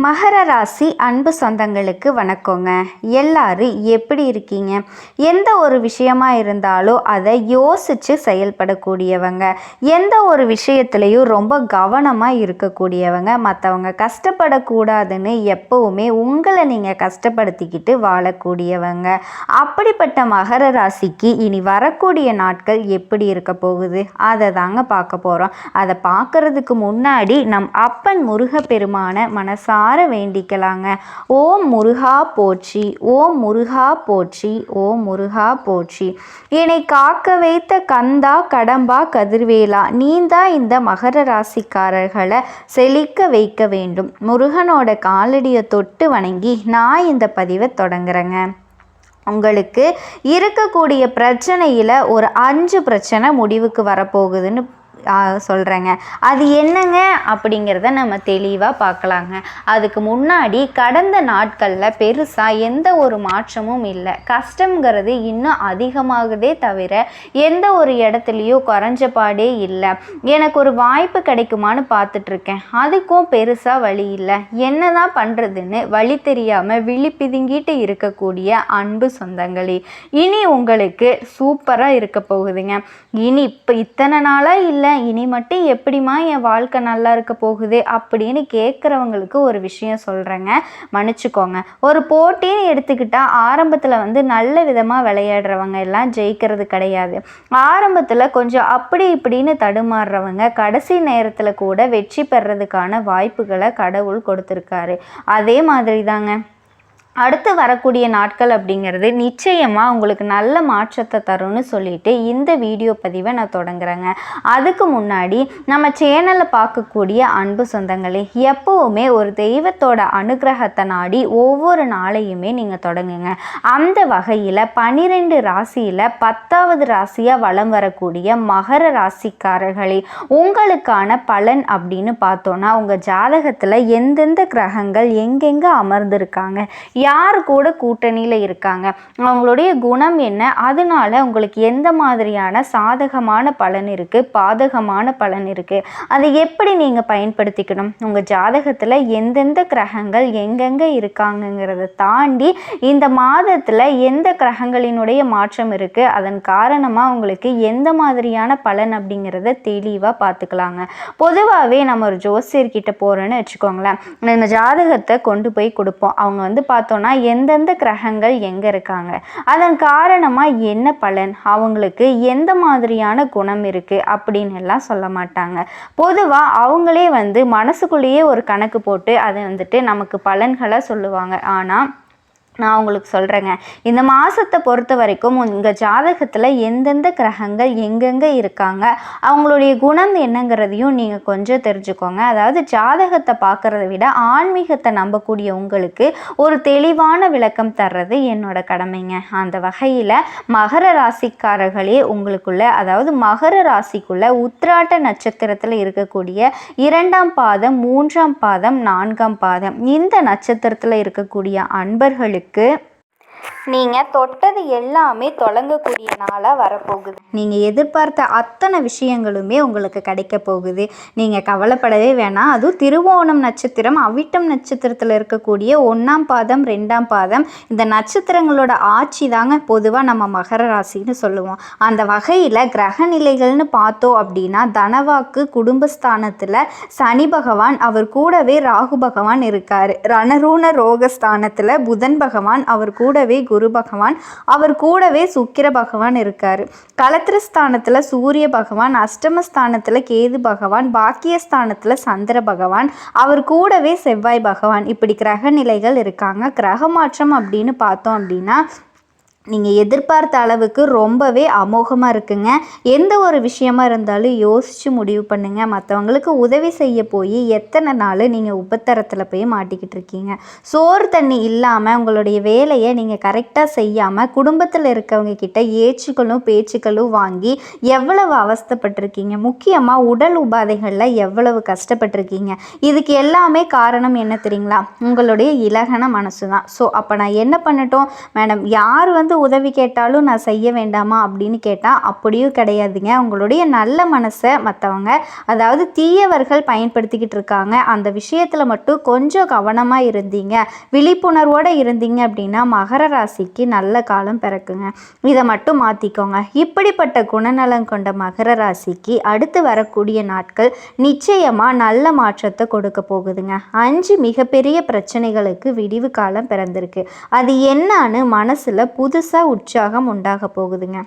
மகர ராசி அன்பு சொந்தங்களுக்கு வணக்கங்க. எல்லாரும் எப்படி இருக்கீங்க? எந்த ஒரு விஷயமா இருந்தாலும் அதை யோசித்து செயல்படக்கூடியவங்க, எந்த ஒரு விஷயத்துலையும் ரொம்ப கவனமாக இருக்கக்கூடியவங்க, மற்றவங்க கஷ்டப்படக்கூடாதுன்னு எப்பவுமே உங்களை நீங்கள் கஷ்டப்படுத்திக்கிட்டு வாழக்கூடியவங்க. அப்படிப்பட்ட மகர ராசிக்கு இனி வரக்கூடிய நாட்கள் எப்படி இருக்க போகுது அதை தாங்க பார்க்க போகிறோம். அதை பார்க்கறதுக்கு முன்னாடி நம் அப்பன் முருகப்பெருமான மனசார வேண்டிக்கலாங்க. ஓம் முருகா போற்றி, ஓம் முருகா போற்றி, ஓம் முருகா போற்றி. என்னை காக்க வைத்த கந்தா கடம்பா கதிர்வேலா, நீந்தா இந்த மகர ராசிக்காரர்களை செழிக்க வைக்க வேண்டும். முருகனோட காலடியை தொட்டு வணங்கி நான் இந்த பதிவை தொடங்குறேங்க. உங்களுக்கு இருக்கக்கூடிய பிரச்சனையில் ஒரு 5 பிரச்சனை முடிவுக்கு வரப்போகுதுன்னு சொல்கிறேங்க. அது என்னங்க அப்படிங்கிறத நம்ம தெளிவாக பார்க்கலாங்க. அதுக்கு முன்னாடி கடந்த நாட்களில் பெருசாக எந்த ஒரு மாற்றமும் இல்லை. கஷ்டங்கிறது இன்னும் அதிகமாகுதே தவிர எந்த ஒரு இடத்துலையும் குறைஞ்ச பாடே இல்லை. எனக்கு ஒரு வாய்ப்பு கிடைக்குமான்னு பார்த்துட்ருக்கேன், அதுக்கும் பெருசாக வழி இல்லை. என்ன தான் பண்ணுறதுன்னு வழி தெரியாமல் விழி பிதுங்கிட்டு இருக்கக்கூடிய அன்பு சொந்தங்களே, இனி உங்களுக்கு சூப்பராக இருக்க போகுதுங்க. இனி இப்போ இத்தனை நாளாக இல்லை, இனி மட்டும் எப்படிமா என் வாழ்க்கை நல்லா இருக்க போகுது அப்படின்னு கேட்குறவங்களுக்கு ஒரு விஷயம் சொல்கிறேங்க, மன்னிச்சுக்கோங்க. ஒரு போட்டின்னு எடுத்துக்கிட்டால் ஆரம்பத்தில் நல்ல விதமாக விளையாடுறவங்க எல்லாம் ஜெயிக்கிறது கிடையாது. ஆரம்பத்தில் கொஞ்சம் அப்படி இப்படின்னு தடுமாறுறவங்க கடைசி நேரத்தில் கூட வெற்றி பெறதுக்கான வாய்ப்புகளை கடவுள் கொடுத்துருக்காரு. அதே மாதிரி தாங்க அடுத்து வரக்கூடிய நாட்கள் அப்படிங்கிறது நிச்சயமாக உங்களுக்கு நல்ல மாற்றத்தை தரும்னு சொல்லிட்டு இந்த வீடியோ பதிவை நான் தொடங்குறேங்க. அதுக்கு முன்னாடி நம்ம சேனலை பார்க்கக்கூடிய அன்பு சொந்தங்களே, எப்போவுமே ஒரு தெய்வத்தோட அனுகிரகத்தை நாடி ஒவ்வொரு நாளையுமே நீங்கள் தொடங்குங்க. அந்த வகையில் 12 ராசியில் 10வது ராசியாக வலம் வரக்கூடிய மகர ராசிக்காரர்களே, உங்களுக்கான பலன் அப்படின்னு பார்த்தோன்னா உங்கள் ஜாதகத்தில் எந்தெந்த கிரகங்கள் எங்கெங்கே அமர்ந்திருக்காங்க, யார் கூட கூட்டணியில் இருக்காங்க, அவங்களுடைய குணம் என்ன, அதனால உங்களுக்கு எந்த மாதிரியான சாதகமான பலன் இருக்குது, பாதகமான பலன் இருக்குது, அதை எப்படி நீங்கள் பயன்படுத்திக்கணும், உங்கள் ஜாதகத்தில் எந்தெந்த கிரகங்கள் எங்கெங்கே இருக்காங்கங்கிறத தாண்டி இந்த மாதத்தில் எந்த கிரகங்களினுடைய மாற்றம் இருக்குது, அதன் காரணமாக உங்களுக்கு எந்த மாதிரியான பலன் அப்படிங்கிறத தெளிவாக பார்த்துக்கலாங்க. பொதுவாகவே நம்ம ஒரு ஜோசியர்கிட்ட போகிறோன்னு வச்சுக்கோங்களேன், நம்ம ஜாதகத்தை கொண்டு போய் கொடுப்போம். அவங்க பார்த்தோன்னா எந்தெந்த கிரகங்கள் எங்கே இருக்காங்க, அதன் காரணமாக என்ன பலன், அவங்களுக்கு எந்த மாதிரியான குணம் இருக்குது அப்படின்னு எல்லாம் சொல்ல மாட்டாங்க. பொதுவாக அவங்களே மனசுக்குள்ளேயே ஒரு கணக்கு போட்டு அதை நமக்கு பலன்களை சொல்லுவாங்க. ஆனால் நான் உங்களுக்கு சொல்கிறேங்க, இந்த மாதத்தை பொறுத்த வரைக்கும் உங்கள் ஜாதகத்தில் எந்தெந்த கிரகங்கள் எங்கெங்கே இருக்காங்க, அவங்களுடைய குணம் என்னங்கிறதையும் நீங்கள் கொஞ்சம் தெரிஞ்சுக்கோங்க. அதாவது ஜாதகத்தை பார்க்குறத விட ஆன்மீகத்தை நம்பக்கூடிய உங்களுக்கு ஒரு தெளிவான விளக்கம் தர்றது என்னோட கடமைங்க. அந்த வகையில் மகர ராசிக்காரர்களே, உங்களுக்குள்ள அதாவது மகர ராசிக்குள்ள உத்திராட்ட நட்சத்திரத்தில் இருக்கக்கூடிய 2ஆம் பாதம், 3ஆம் பாதம், 4ஆம் பாதம் இந்த நட்சத்திரத்தில் இருக்கக்கூடிய அன்பர்களுக்கு நீங்கள் தொட்டது எல்லாமே தொடங்கக்கூடிய நாளாக வரப்போகுது. நீங்கள் எதிர்பார்த்த அத்தனை விஷயங்களுமே உங்களுக்கு கிடைக்க போகுது. நீங்கள் கவலைப்படவே வேணாம். அதுவும் திருவோணம் நட்சத்திரம், அவிட்டம் நட்சத்திரத்தில் இருக்கக்கூடிய 1ஆம் பாதம், 2ஆம் பாதம் இந்த நட்சத்திரங்களோட ஆட்சி தாங்க பொதுவாக நம்ம மகர ராசின்னு சொல்லுவோம். அந்த வகையில் கிரக நிலைகள்னு பார்த்தோம் அப்படின்னா தனவாக்கு குடும்பஸ்தானத்தில் சனி பகவான், அவர் கூடவே ராகு பகவான் இருக்கார். ரணரூண ரோகஸ்தானத்தில் புதன் பகவான், அவர் கூடவே குரு பகவான், அவர் கூடவே சுக்கிர பகவான் இருக்காரு. கலத்திரஸ்தானத்துல சூரிய பகவான், அஷ்டமஸ்தானத்துல கேது பகவான், பாக்கியஸ்தானத்துல சந்திர பகவான், அவர் கூடவே செவ்வாய் பகவான், இப்படி கிரக நிலைகள் இருக்காங்க. கிரக மாற்றம் அப்படின்னு பார்த்தோம் அப்படின்னா நீங்கள் எதிர்பார்த்த அளவுக்கு ரொம்பவே அமோகமாக இருக்குங்க. எந்த ஒரு விஷயமா இருந்தாலும் யோசித்து முடிவு பண்ணுங்கள். மற்றவங்களுக்கு உதவி செய்ய போய் எத்தனை நாள் நீங்கள் உபத்தரத்தில் போய் மாட்டிக்கிட்டு இருக்கீங்க. சோறு தண்ணி இல்லாமல் உங்களுடைய வேலையை நீங்கள் கரெக்டாக செய்யாமல் குடும்பத்தில் இருக்கவங்க கிட்ட ஏச்சுக்களும் பேச்சுக்களும் வாங்கி எவ்வளவு அவஸ்தைப்பட்டிருக்கீங்க. முக்கியமாக உடல் உபாதைகளில் எவ்வளவு கஷ்டப்பட்டிருக்கீங்க. இதுக்கு எல்லாமே காரணம் என்ன தெரியுங்களா? உங்களுடைய இலகன மனசு தான். ஸோ அப்போ நான் என்ன பண்ணட்டும் மேடம், யார் வந்து உதவி கேட்டாலும் நான் செய்ய வேண்டாமா அப்படின்னு கேட்டால் அப்படியும் கிடையாதுங்க. உங்களுடைய நல்ல மனசை மற்றவங்க, அதாவது தீயவர்கள் பயன்படுத்திக்கிட்டு இருக்காங்க. அந்த விஷயத்தில் மட்டும் கொஞ்சம் கவனமாக இருந்தீங்க, விழிப்புணர்வோடு இருந்தீங்க அப்படின்னா மகர ராசிக்கு நல்ல காலம் பிறக்குங்க. இதை மட்டும் மாற்றிக்கோங்க. இப்படிப்பட்ட குணநலம் கொண்ட மகர ராசிக்கு அடுத்து வரக்கூடிய நாட்கள் நிச்சயமாக நல்ல மாற்றத்தை கொடுக்க போகுதுங்க. 5 மிகப்பெரிய பிரச்சனைகளுக்கு விடிவு காலம் பிறந்திருக்கு. அது என்னன்னு மனசில் புதுசாக உற்சாகம் உண்டாக போகுதுங்க.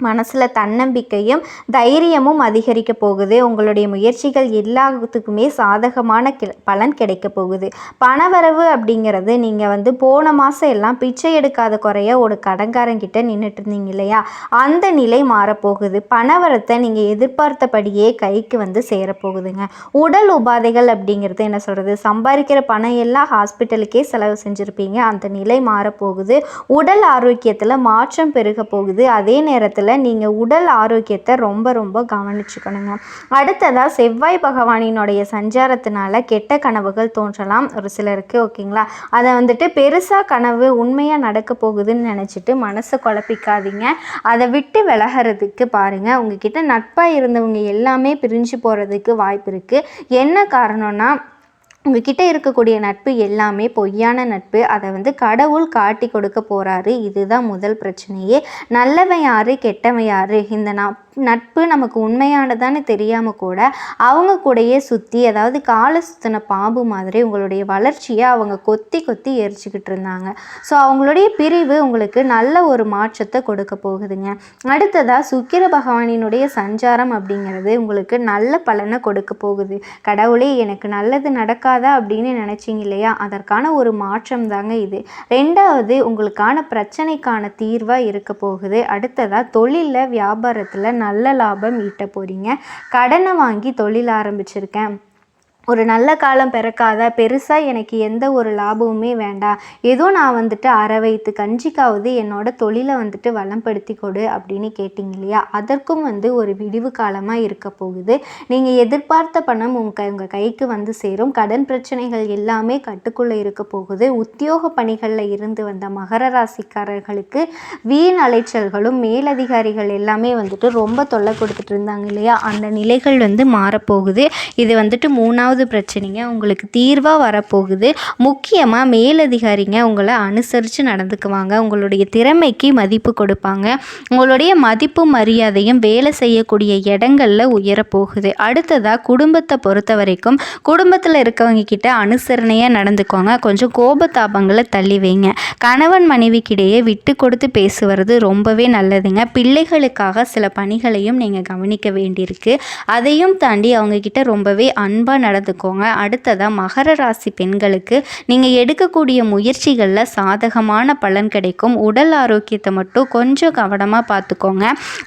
மனசில் தன்னம்பிக்கையும் தைரியமும் அதிகரிக்க போகுது. உங்களுடைய முயற்சிகள் எல்லாத்துக்குமே சாதகமான பலன் கிடைக்க போகுது. பணவரவு அப்படிங்கிறது நீங்கள் வந்து போன மாதம் எல்லாம் பிச்சை எடுக்காத குறைய ஒரு கடன்காரங்கிட்ட நின்றுட்டு இருந்தீங்க இல்லையா, அந்த நிலை மாறப்போகுது. பணவரத்தை நீங்கள் எதிர்பார்த்தபடியே கைக்கு வந்து சேரப்போகுதுங்க. உடல் உபாதைகள் அப்படிங்கிறது என்ன சொல்கிறது, சம்பாதிக்கிற பணம் எல்லாம் ஹாஸ்பிட்டலுக்கே செலவு செஞ்சுருப்பீங்க, அந்த நிலை மாறப்போகுது. உடல் ஆரோக்கியத்தில் மாற்றம் பெருக போகுது. அதே நேரத்தில் நீங்கள் உடல் ஆரோக்கியத்தை ரொம்ப ரொம்ப கவனிச்சுக்கணுங்க. அடுத்ததாக செவ்வாய் பகவானினுடைய சஞ்சாரத்தினால கெட்ட கனவுகள் தோன்றலாம் ஒரு சிலருக்கு, ஓகேங்களா. அதை வந்துட்டு பெருசாக கனவு உண்மையாக நடக்க போகுதுன்னு நினச்சிட்டு மனசை குழப்பிக்காதீங்க. அதை விட்டு விலகிறதுக்கு பாருங்கள். உங்ககிட்ட நட்பாக இருந்தவங்க எல்லாமே பிரிஞ்சு போகிறதுக்கு வாய்ப்பு இருக்குது. என்ன காரணம்னா, உங்ககிட்ட இருக்கக்கூடிய நட்பு எல்லாமே பொய்யான நட்பு. அதை வந்து கடவுள் காட்டி கொடுக்க போகிறாரு. இதுதான் முதல் பிரச்சனையே. நல்லவன் யார் கெட்டவன் யார், இந்த நட்பு நமக்கு உண்மையானதான்னு தெரியாமல் கூட அவங்க கூடயே சுற்றி, அதாவது காலை சுற்றின பாம்பு மாதிரி உங்களுடைய வளர்ச்சியை அவங்க கொத்தி கொத்தி எரிச்சிக்கிட்டு இருந்தாங்க. ஸோ அவங்களுடைய பிரிவு உங்களுக்கு நல்ல ஒரு மாற்றத்தை கொடுக்க போகுதுங்க. அடுத்ததாக சுக்கிர பகவானினுடைய சஞ்சாரம் அப்படிங்கிறது உங்களுக்கு நல்ல பலனை கொடுக்க போகுது. கடவுளே எனக்கு நல்லது நடக்காதா அப்படின்னு நினச்சிங்க இல்லையா, அதற்கான ஒரு மாற்றம் தாங்க இது. ரெண்டாவது, உங்களுக்கான பிரச்சனைக்கான தீர்வாக இருக்க போகுது. அடுத்ததாக தொழிலில் வியாபாரத்தில் நல்ல லாபம் ஈட்ட போகிறீங்க. கடனை வாங்கி தொழில் ஆரம்பிச்சிருக்கேன், ஒரு நல்ல காலம் பிறக்காத, பெருசாக எனக்கு எந்த ஒரு லாபமுமே வேண்டாம், ஏதோ நான் வந்துட்டு அரை வயிற்று கஞ்சிக்காவது என்னோட தொழிலை வந்துட்டு வளம்படுத்தி கொடு அப்படின்னு கேட்டிங்க இல்லையா, அதற்கும் வந்து ஒரு விடிவு காலமாக இருக்க போகுது. நீங்கள் எதிர்பார்த்த பணம் உங்கள் கைக்கு வந்து சேரும். கடன் பிரச்சனைகள் எல்லாமே கட்டுக்குள்ளே இருக்க போகுது. உத்தியோக பணிகளில் இருந்து வந்த மகர ராசிக்காரர்களுக்கு வீண் அலைச்சல்களும் மேலதிகாரிகள் எல்லாமே வந்துட்டு ரொம்ப தொல்லை கொடுத்துட்டு இருந்தாங்க இல்லையா, அந்த நிலைகள் வந்து மாறப்போகுது. இது வந்துட்டு 3வது பிரச்சனைங்க உங்களுக்கு தீர்வாக வரப்போகுது. முக்கியமாக மேலதிகாரிங்க உங்களை அனுசரித்து நடந்துக்குவாங்க. உங்களுடைய திறமைக்கு மதிப்பு கொடுப்பாங்க. உங்களுடைய மதிப்பு மரியாதையும் வேலை செய்யக்கூடிய இடங்களில் உயரப்போகுது. அடுத்ததாக குடும்பத்தை பொறுத்த வரைக்கும் குடும்பத்தில் இருக்கவங்க கிட்ட அனுசரணையாக நடந்துக்கோங்க. கொஞ்சம் கோபத்தாபங்களை தள்ளி வைங்க. கணவன் மனைவிக்கிடையே விட்டு கொடுத்து பேசுவது ரொம்பவே நல்லதுங்க. பிள்ளைகளுக்காக சில பணிகளையும் நீங்கள் கவனிக்க வேண்டியிருக்கு. அதையும் தாண்டி அவங்கக்கிட்ட ரொம்பவே அன்பாக நடந்துக்கோங்க. அடுத்ததாக மகர ராசி பெண்களுக்கு நீங்கள் எடுக்கக்கூடிய முயற்சிகளில் சாதகமான பலன் கிடைக்கும். உடல் ஆரோக்கியத்தை மட்டும் கொஞ்சம் கவனமாக பார்த்துக்கோங்க.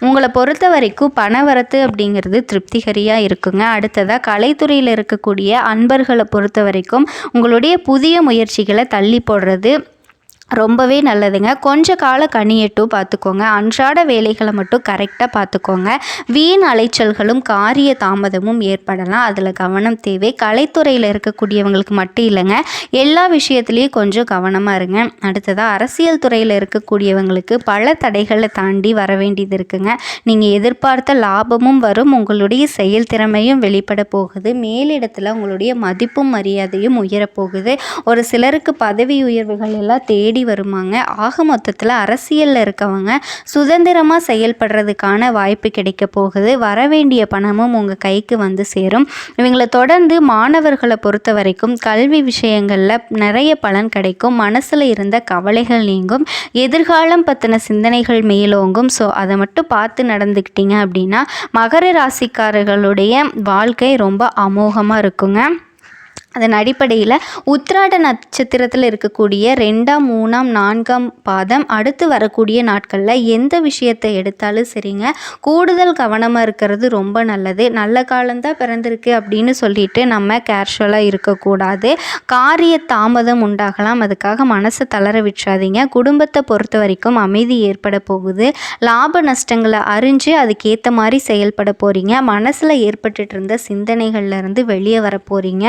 உங்களை பொறுத்த வரைக்கும் பணவரத்து அப்படிங்கிறது திருப்திகரியாக இருக்குங்க. அடுத்ததாக கலைத்துறையில் இருக்கக்கூடிய அன்பர்களை பொறுத்த வரைக்கும் உங்களுடைய புதிய முயற்சிகளை தள்ளி போடுறது ரொம்பவே நல்லதுங்க. கொஞ்சம் கால கனியட்டும் பார்த்துக்கோங்க. அன்றாட வேலைகளை மட்டும் கரெக்டாக பார்த்துக்கோங்க. வீண் அலைச்சல்களும் காரிய தாமதமும் ஏற்படலாம், அதில் கவனம் தேவை. கலைத்துறையில் இருக்கக்கூடியவங்களுக்கு மட்டும் இல்லைங்க, எல்லா விஷயத்துலேயும் கொஞ்சம் கவனமாக இருங்க. அடுத்ததாக அரசியல் துறையில் இருக்கக்கூடியவங்களுக்கு பல தடைகளை தாண்டி வர வேண்டியது இருக்குங்க. நீங்கள் எதிர்பார்த்த லாபமும் வரும், உங்களுடைய செயல்திறமையும் வெளிப்பட போகுது. மேலிடத்தில் உங்களுடைய மதிப்பும் மரியாதையும் உயரப்போகுது. ஒரு சிலருக்கு பதவி உயர்வுகள் எல்லாம் தேடி வருமாங்க. ஆக மொத்தத்தில் அரசியலில் இருக்கவங்க சுதந்திரமாக செயல்படுறதுக்கான வாய்ப்பு கிடைக்க போகுது. வரவேண்டிய பணமும் உங்கள் கைக்கு வந்து சேரும். இவங்களை தொடர்ந்து மாணவர்களை பொறுத்த வரைக்கும் கல்வி விஷயங்களில் நிறைய பலன் கிடைக்கும். மனசில் இருந்த கவலைகள் நீங்கும். எதிர்காலம் பற்றின சிந்தனைகள் மேலோங்கும். ஸோ அதை மட்டும் பார்த்து நடந்துக்கிட்டீங்க அப்படின்னா மகர ராசிக்காரர்களுடைய வாழ்க்கை ரொம்ப அமோகமாக இருக்குங்க. அதன் அடிப்படையில் உத்திராட நட்சத்திரத்தில் இருக்கக்கூடிய 2ஆம் 3ஆம் 4ஆம் பாதம் அடுத்து வரக்கூடிய நாட்களில் எந்த விஷயத்தை எடுத்தாலும் சரிங்க, கூடுதல் கவனமாக இருக்கிறது ரொம்ப நல்லது. நல்ல காலம்தான் பிறந்திருக்கு அப்படின்னு சொல்லிட்டு நம்ம கேர்ஷுவலாக இருக்கக்கூடாது. காரிய தாமதம் உண்டாகலாம், அதுக்காக மனசை தளர விட்டுறாதீங்க. குடும்பத்தை பொறுத்த வரைக்கும் அமைதி ஏற்பட போகுது. லாப நஷ்டங்களை அறிஞ்சு அதுக்கேற்ற மாதிரி செயல்பட போகிறீங்க. மனசில் ஏற்பட்டுட்டு இருந்த சிந்தனைகள்லேருந்து வெளியே வர போகிறீங்க.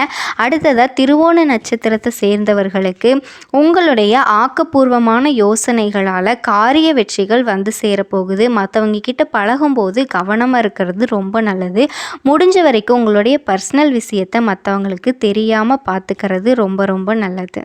அடுத்ததாக திருவோண நட்சத்திரத்தை சேர்ந்தவர்களுக்கு உங்களுடைய ஆக்கப்பூர்வமான யோசனைகளால் காரிய வெற்றிகள் வந்து சேரப்போகுது. மற்றவங்க கிட்ட பழகும்போது கவனமாக இருக்கிறது ரொம்ப நல்லது. முடிஞ்ச வரைக்கும் உங்களுடைய பர்சனல் விஷயத்தை மற்றவங்களுக்கு தெரியாமல் பார்த்துக்கிறது ரொம்ப ரொம்ப நல்லது.